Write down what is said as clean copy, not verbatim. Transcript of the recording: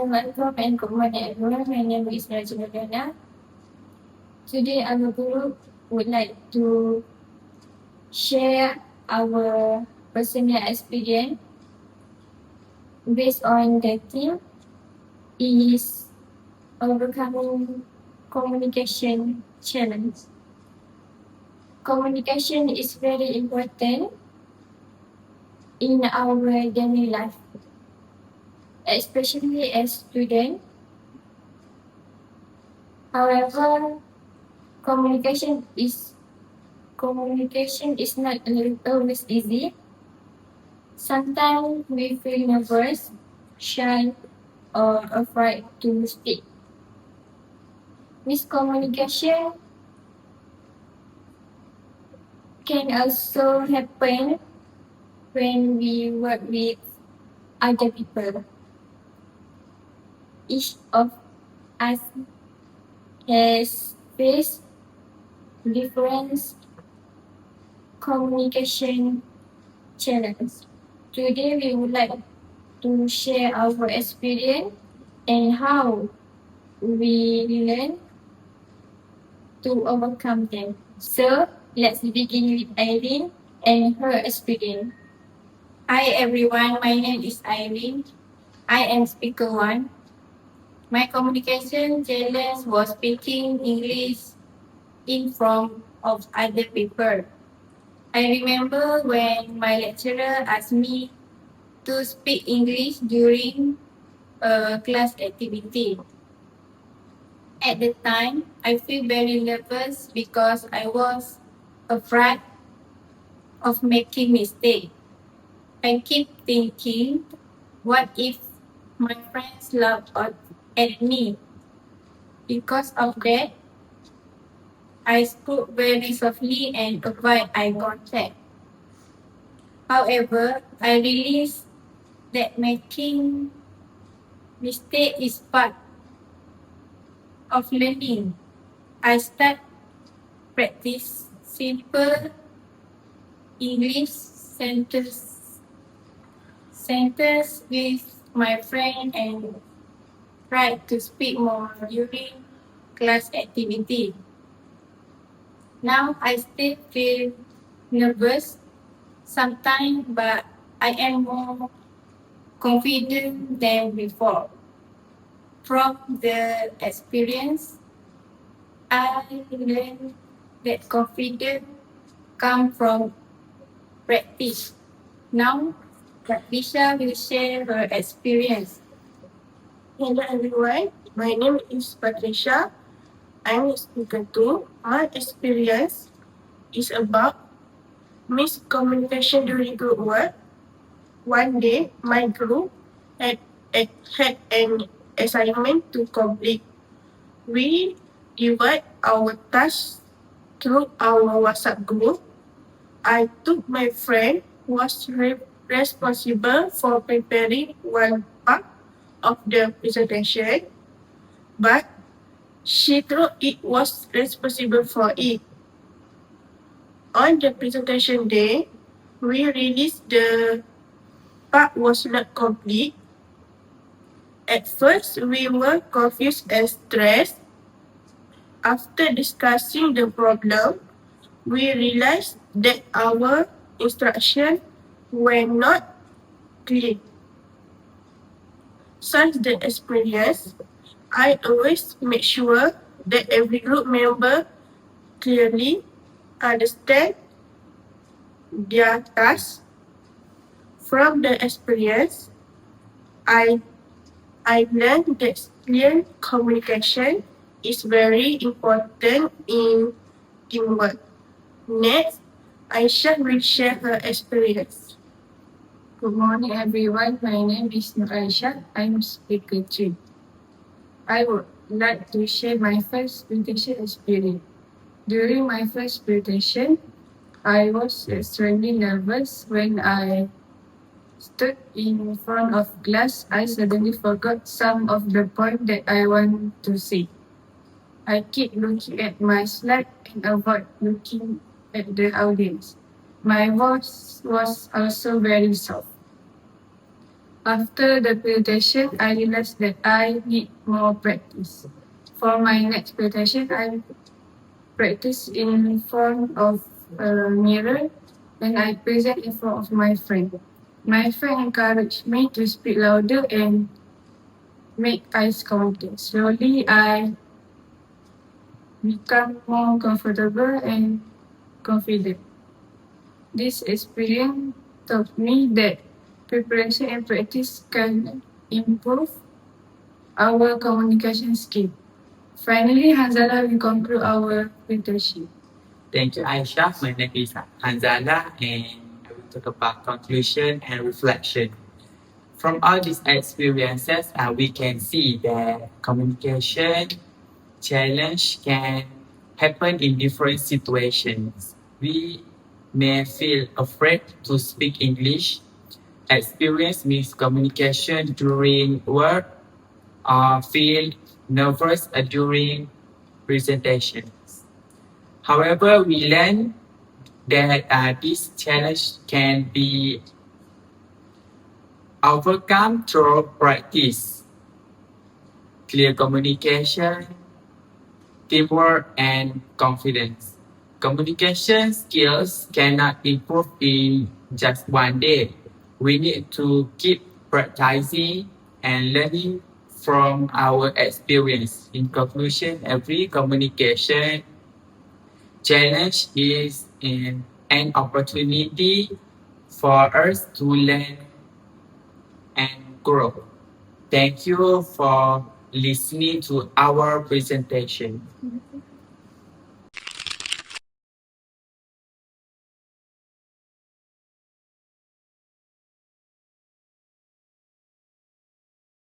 Assalamualaikum and good morning everyone. My name is Rajina Diana. Today our group would like to share our personal experience based on the theme is overcoming communication challenge. Communication is very important in our daily life, especially as students. However, communication is not always easy. Sometimes we feel nervous, shy, or afraid to speak. Miscommunication can also happen when we work with other people. Each of us has faced different communication challenges. Today we would like to share our experience and how we learn to overcome them. So let's begin with Irene and her experience. Hi everyone, my name is Irene. I am speaker 1. My communication challenge was speaking English in front of other people. I remember when my lecturer asked me to speak English during a class activity. At the time, I feel very nervous because I was afraid of making mistake. I keep thinking, what if my friends laugh at me? Because of that, I spoke very softly and avoid eye contact. However, I realized that making mistake is part of learning. I start practice simple English sentence with my friend and try to speak more during class activity. Now I still feel nervous sometimes, but I am more confident than before. From the experience, I learned that confidence comes from practice. Now, Lisa will share her experience. Hello everyone, my name is Patricia. I'm speaker 2. My experience is about miscommunication during group work. One day, my group had an assignment to complete. We divide our tasks through our WhatsApp group. I took my friend who was responsible for preparing one part of the presentation, but she thought it was responsible for it. On the presentation day, we realized the part was not complete. At first, we were confused and stressed. After discussing the problem, we realized that our instructions were not clear. Since the experience, I always make sure that every group member clearly understand their task. From the experience, I learned that clear communication is very important in teamwork. Next, Aisha will share her experience. Good morning everyone. My name is Nur Aisha. I'm speaker 3. I would like to share my first presentation experience. During my first presentation, I was extremely nervous. When I stood in front of class, I suddenly forgot some of the points that I want to say. I keep looking at my slide and avoid looking at the audience. My voice was also very soft. After the presentation, I realized that I need more practice. For my next presentation, I practice in front of a mirror and I present in front of my friend. My friend encouraged me to speak louder and make eye contact. Slowly, I become more comfortable and confident. This experience taught me that preparation and practice can improve our communication skill. Finally, Hanzala will conclude our presentation. Thank you, Aisha. My name is Hanzala, and I will talk about conclusion and reflection. From all these experiences, we can see that communication challenge can happen in different situations. We may feel afraid to speak English, experience miscommunication during work, or feel nervous during presentations. However, we learn that this challenge can be overcome through practice, clear communication, teamwork, and confidence. Communication skills cannot improve in just one day. We need to keep practicing and learning from our experience. In conclusion, every communication challenge is an opportunity for us to learn and grow. Thank you for listening to our presentation.